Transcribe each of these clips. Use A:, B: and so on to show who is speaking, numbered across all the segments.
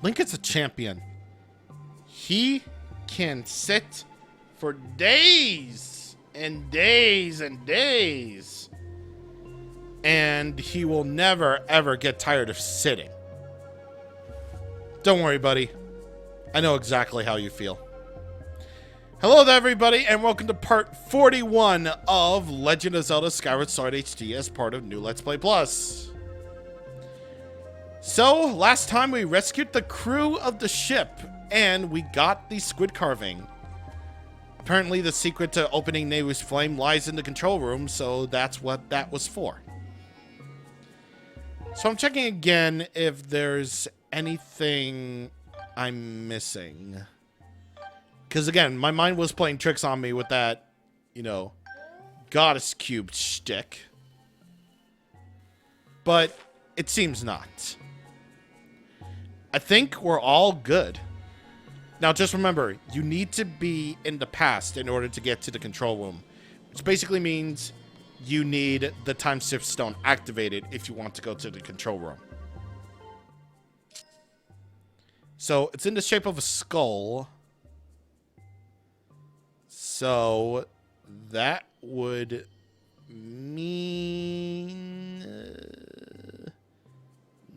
A: Link is a champion. He can sit for days and days and days. And he will never, ever get tired of sitting. Don't worry, buddy. I know exactly how you feel. Hello there, everybody, and welcome to part 41 of Legend of Zelda Skyward Sword HD as part of New Let's Play Plus. So, last time we rescued the crew of the ship, and we got the squid carving. Apparently, the secret to opening Nehu's flame lies in the control room, so that's what that was for. So I'm checking again if there's anything I'm missing. Because again, my mind was playing tricks on me with that, goddess cube shtick. But it seems not. I think we're all good. Now just remember, you need to be in the past in order to get to the control room. Which basically means you need the time shift stone activated if you want to go to the control room. So it's in the shape of a skull. So that would mean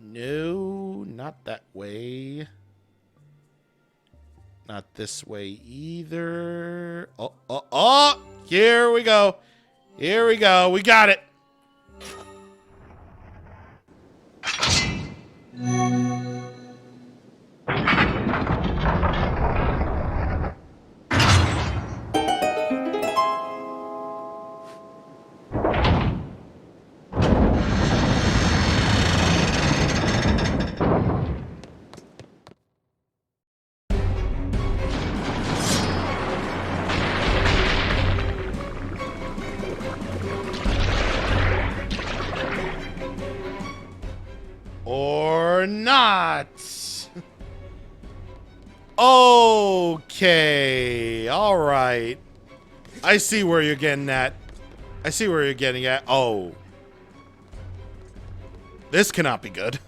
A: no, not that way. Not this way either. Oh, here we go. Here we go. We got it. Or not. Okay. All right. I see where you're getting at. I see where you're getting at. Oh. This cannot be good.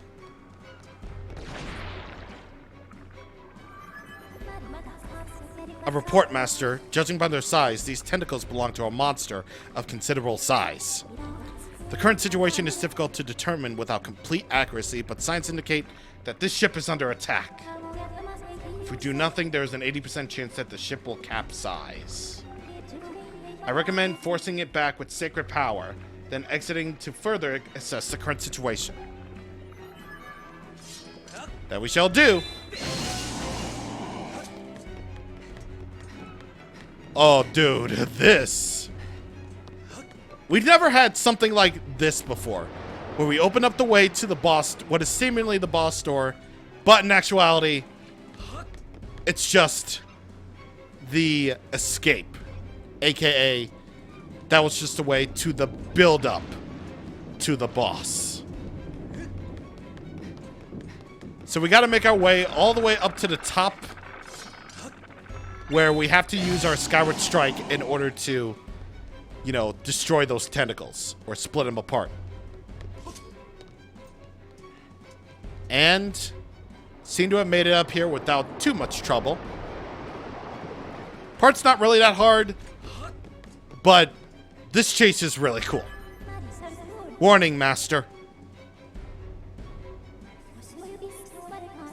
A: A report, Master. Judging by their size, these tentacles belong to a monster of considerable size. The current situation is difficult to determine without complete accuracy, but signs indicate that this ship is under attack. If we do nothing, there is an 80% chance that the ship will capsize. I recommend forcing it back with sacred power, then exiting to further assess the current situation. That we shall do. Oh, dude, this. We've never had something like this before, where we open up the way to the boss, what is seemingly the boss door, but in actuality, it's just the escape, aka that was just a way to the build-up to the boss. So we got to make our way all the way up to the top, where we have to use our Skyward Strike in order to destroy those tentacles or split them apart. And seem to have made it up here without too much trouble. Part's not really that hard, but this chase is really cool. Warning, Master.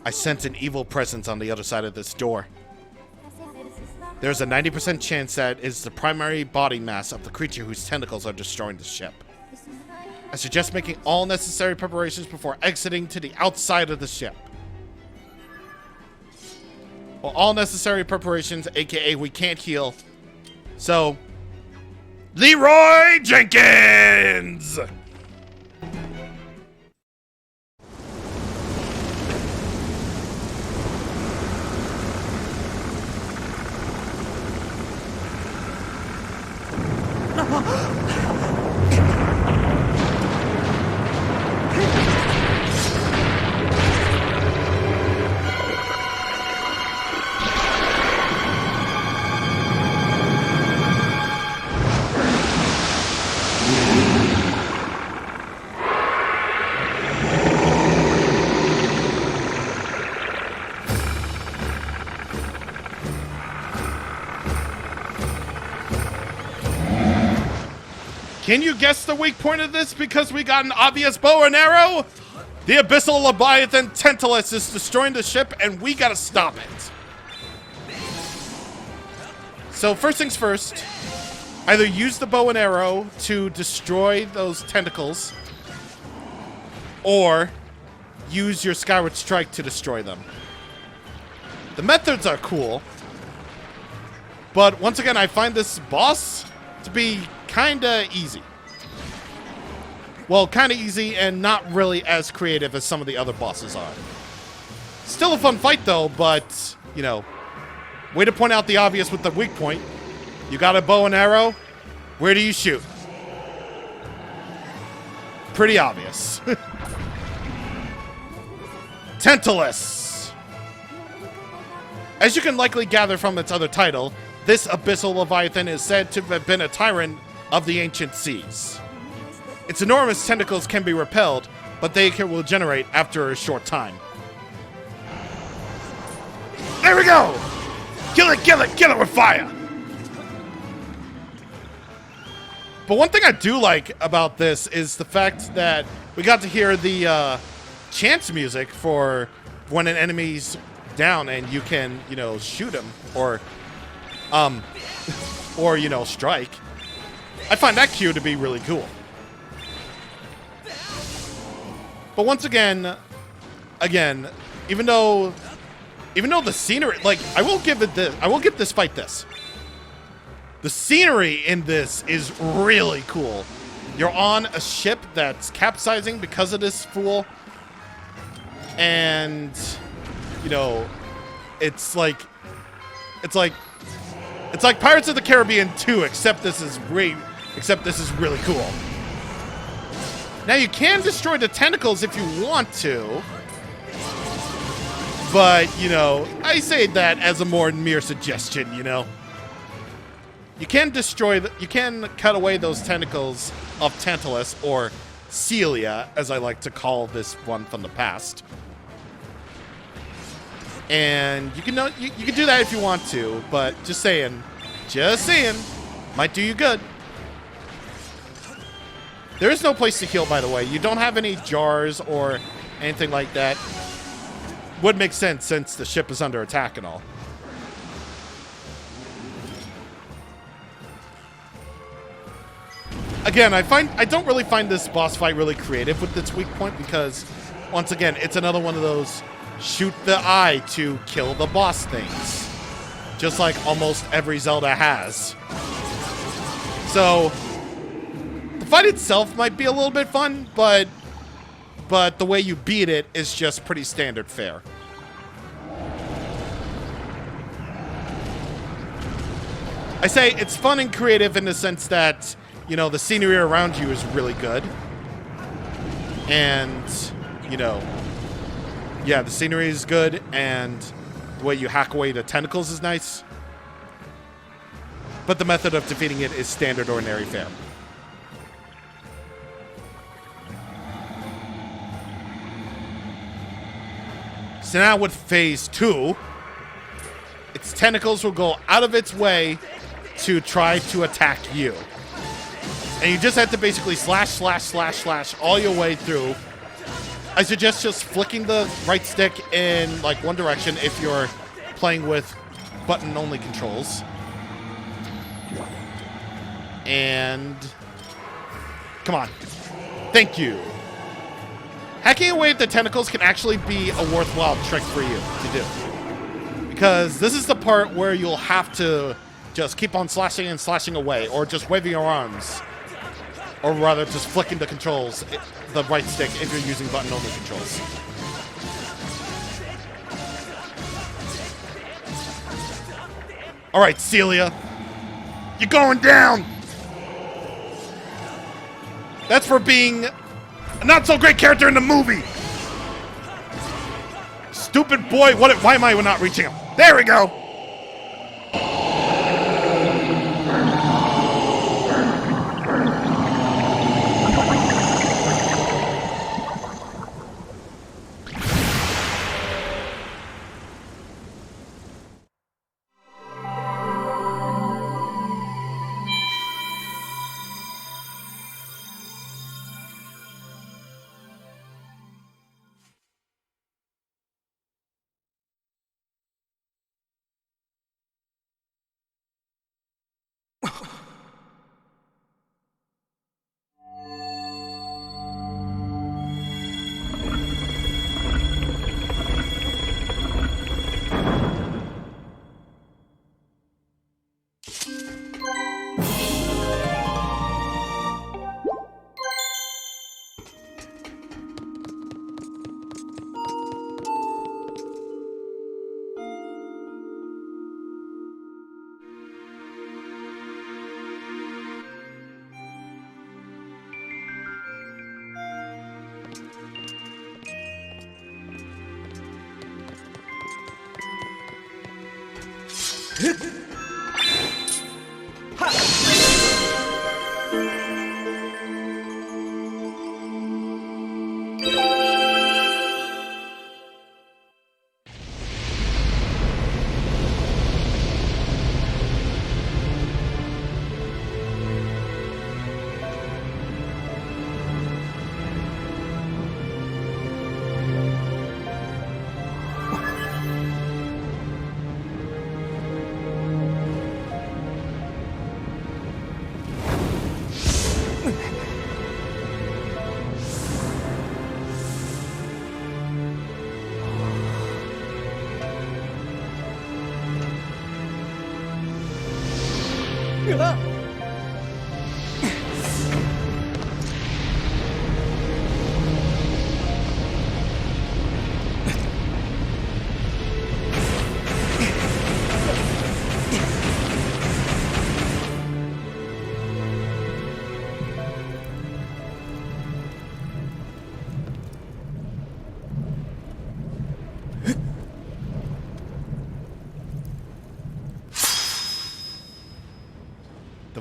A: I sense an evil presence on the other side of this door. There's a 90% chance that it is the primary body mass of the creature whose tentacles are destroying the ship. I suggest making all necessary preparations before exiting to the outside of the ship. Well, all necessary preparations, aka we can't heal. So, Leroy Jenkins! Can you guess the weak point of this because we got an obvious bow and arrow? The Abyssal Leviathan Tantalus is destroying the ship and we gotta stop it. So first things first, either use the bow and arrow to destroy those tentacles or use your Skyward Strike to destroy them. The methods are cool, but once again, I find this boss to be kinda easy. Well, kinda easy and not really as creative as some of the other bosses are. Still a fun fight though, but, you know, way to point out the obvious with the weak point. You got a bow and arrow, where do you shoot? Pretty obvious. Tantalus! As you can likely gather from its other title, this Abyssal Leviathan is said to have been a tyrant of the ancient seas. Its enormous tentacles can be repelled, but they can regenerate after a short time. There we go! Kill it with fire! But one thing I do like about this is the fact that we got to hear the chance music for when an enemy's down and you can, you know, shoot him or you know, strike. I find that cue to be really cool. But once again, even though the scenery, like, I will give this fight this. The scenery in this is really cool. You're on a ship that's capsizing because of this fool. And, you know, it's like Pirates of the Caribbean 2, except this is really cool. Now you can destroy the tentacles if you want to, but, you know, I say that as a more mere suggestion, you know. You can cut away those tentacles of Tantalus, or Celia, as I like to call this one from the past. And you can do that if you want to, but just saying, might do you good. There is no place to heal, by the way. You don't have any jars or anything like that. Would make sense since the ship is under attack and all. Again, I don't really find this boss fight really creative with its weak point because, once again, it's another one of those shoot the eye to kill the boss things. Just like almost every Zelda has. So the fight itself might be a little bit fun, but the way you beat it is just pretty standard fare. I say it's fun and creative in the sense that, you know, the scenery around you is really good. And, you know, yeah, the scenery is good, and the way you hack away the tentacles is nice. But the method of defeating it is standard ordinary fare. So now with phase 2, its tentacles will go out of its way to try to attack you. And you just have to basically slash all your way through. I suggest just flicking the right stick in like one direction if you're playing with button-only controls. And come on. Thank you. Hacking away at the tentacles can actually be a worthwhile trick for you to do. Because this is the part where you'll have to just keep on slashing and slashing away, or just waving your arms. Or rather, just flicking the controls, the right stick, if you're using button-only controls. All right, Celia. You're going down! That's for being a not-so-great character in the movie! Stupid boy, why am I not reaching him? There we go!
B: The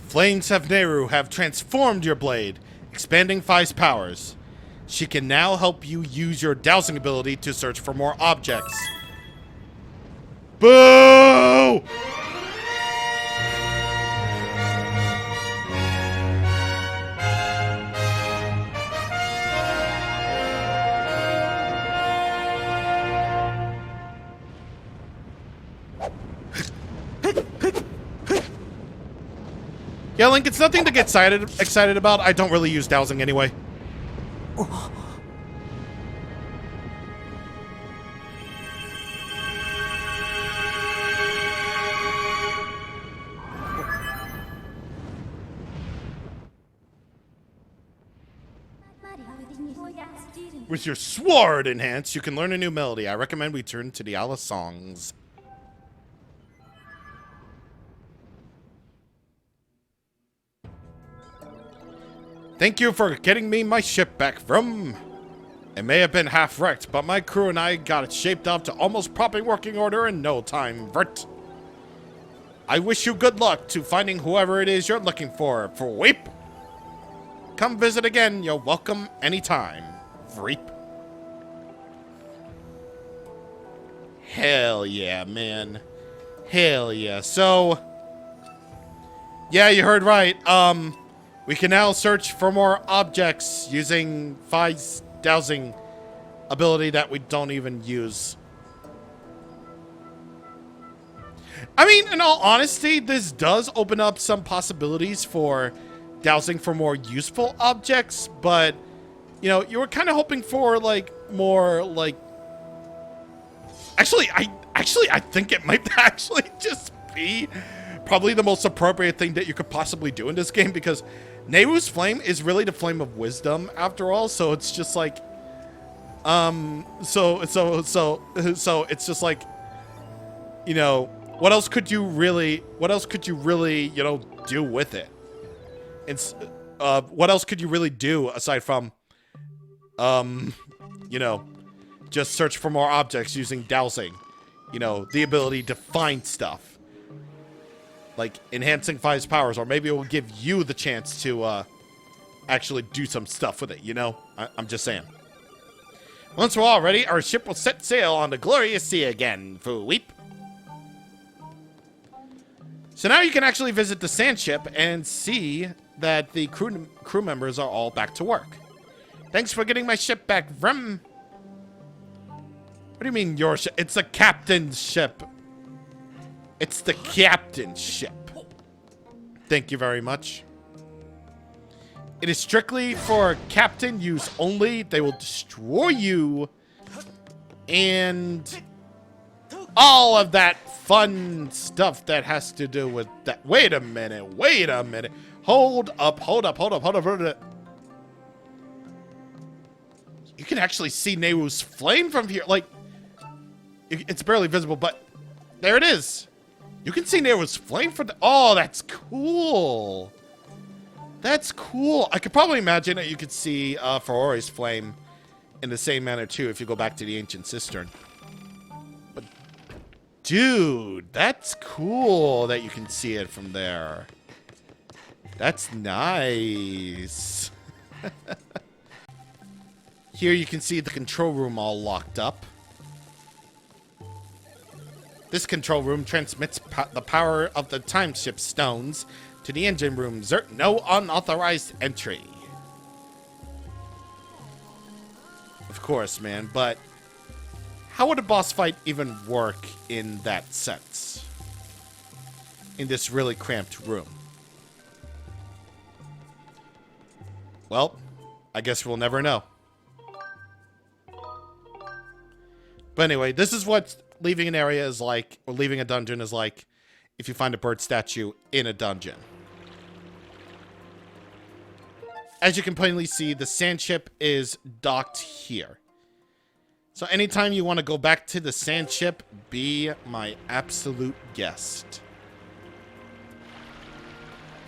B: flames of Nehru have transformed your blade, expanding Phi's powers. She can now help you use your dowsing ability to search for more objects. Boo! Yeah, Link, it's nothing to get excited about. I don't really use dowsing anyway. With your sword enhanced, you can learn a new melody. I recommend we turn to the Alice songs. Thank you for getting me my ship back from... It may have been half wrecked, but my crew and I got it shaped up to almost proper working order in no time, Vert. I wish you good luck to finding whoever it is you're looking for, Veep. Come visit again, you're welcome anytime, Veep. Hell yeah, man. Hell yeah. So, yeah, you heard right. We can now search for more objects using Phi's dowsing ability that we don't even use. I mean, in all honesty, this does open up some possibilities for dowsing for more useful objects, but, you know, you were kind of hoping for, like, more, like... Actually, I think it might actually just be probably the most appropriate thing that you could possibly do in this game, because Nehru's flame is really the flame of wisdom, after all, so it's just like, so it's just like, you know, what else could you really, you know, do with it? It's, what else could you really do aside from, you know, just search for more objects using dowsing? You know, the ability to find stuff. Like, enhancing Phi's powers, or maybe it will give you the chance to, actually do some stuff with it, you know? I'm just saying. Once we're all ready, our ship will set sail on the glorious sea again, Veep. So now you can actually visit the sand ship and see that the crew members are all back to work. Thanks for getting my ship back, Vrem. What do you mean, your ship? It's the captain's ship. It's the captain's ship. Thank you very much. It is strictly for captain use only. They will destroy you. And all of that fun stuff that has to do with that. Wait a minute. Wait a minute. Hold up. You can actually see Nehru's flame from here. Like, it's barely visible, but there it is. You can see Nehru's flame from the... Oh, that's cool. That's cool. I could probably imagine that you could see Ferrari's flame in the same manner, too, if you go back to the ancient cistern. But
A: Dude, that's cool that you can see it from there. That's nice. Here you can see the control room all locked up. This control room transmits the power of the time ship stones to the engine room. No unauthorized entry. Of course, man, but how would a boss fight even work in that sense? In this really cramped room? Well, I guess we'll never know. But anyway, this is what leaving an area is like, or leaving a dungeon is like, if you find a bird statue in a dungeon. As you can plainly see, the sand ship is docked here. So anytime you want to go back to the sand ship, be my absolute guest.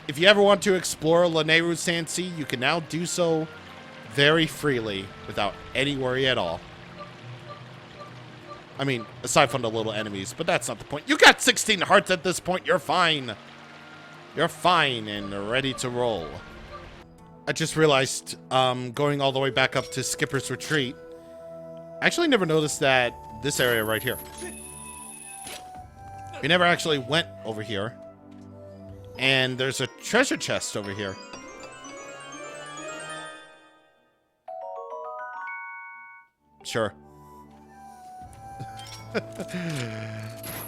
A: If you ever want to explore Lanayru Sand Sea, you can now do so very freely without any worry at all. I mean, aside from the little enemies, but that's not the point. You got 16 hearts at this point. You're fine. You're fine and ready to roll. I just realized, going all the way back up to Skipper's Retreat, I actually never noticed that this area right here. We never actually went over here. And there's a treasure chest over here. Sure.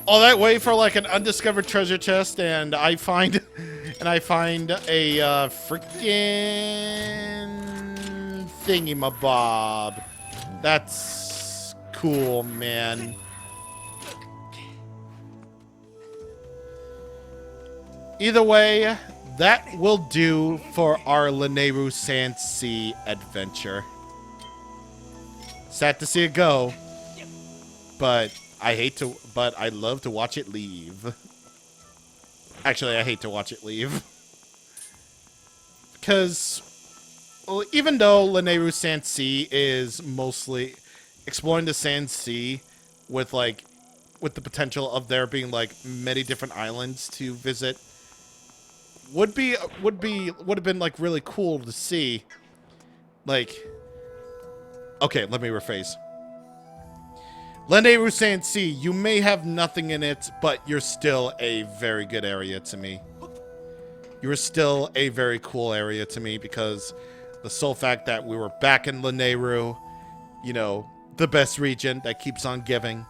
A: All that way for like an undiscovered treasure chest, and I find a freaking thingy-mabob. That's cool, man. Either way, that will do for our Lanayru Sand Sea adventure. Sad to see it go, but I love to watch it leave. Actually, I hate to watch it leave. Because, well, even though Lanayru Sand Sea is mostly exploring the Sand Sea with the potential of there being like many different islands to visit, would have been like really cool to see. Like, okay, let me rephrase. Lanayru Sand Sea, you may have nothing in it, but you're still a very good area to me. You're still a very cool area to me because the sole fact that we were back in Lanayru, you know, the best region that keeps on giving.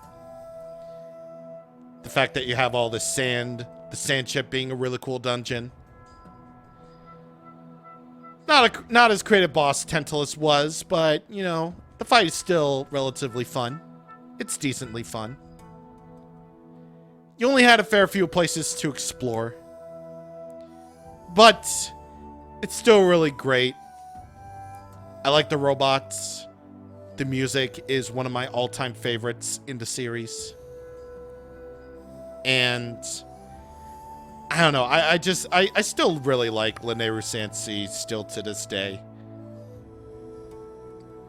A: The fact that you have all this sand, the sand ship being a really cool dungeon. Not as great a boss Tantalus was, but, you know, the fight is still relatively fun. It's decently fun. You only had a fair few places to explore. But it's still really great. I like the robots. The music is one of my all-time favorites in the series. And I don't know. I still really like Lanayru Sand Sea still to this day.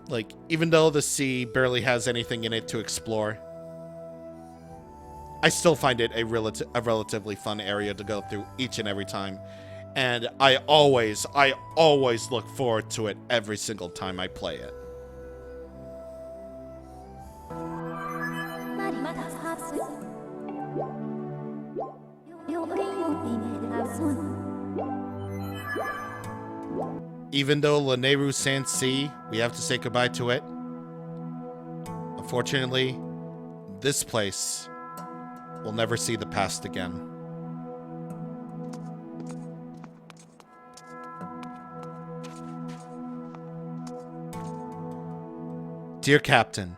A: Like, even though the sea barely has anything in it to explore, I still find it a relatively fun area to go through each and every time. And I always look forward to it every single time I play it. Even though Lanayru Sand Sea, we have to say goodbye to it. Unfortunately, this place will never see the past again. Dear Captain,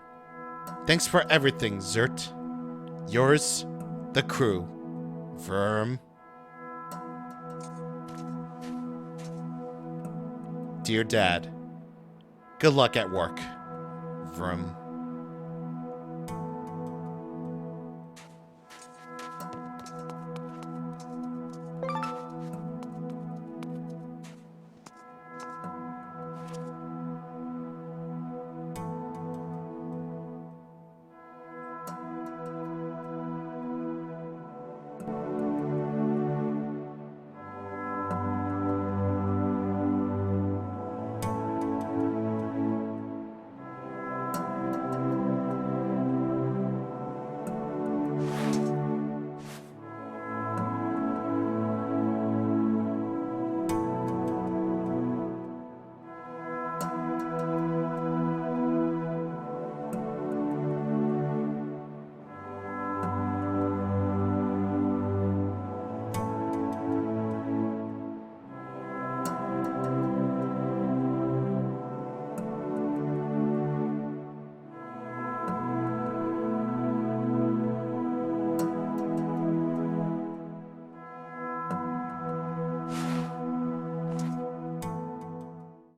A: thanks for everything, Zert. Yours, the crew. Verm. Dear Dad, good luck at work. Vroom.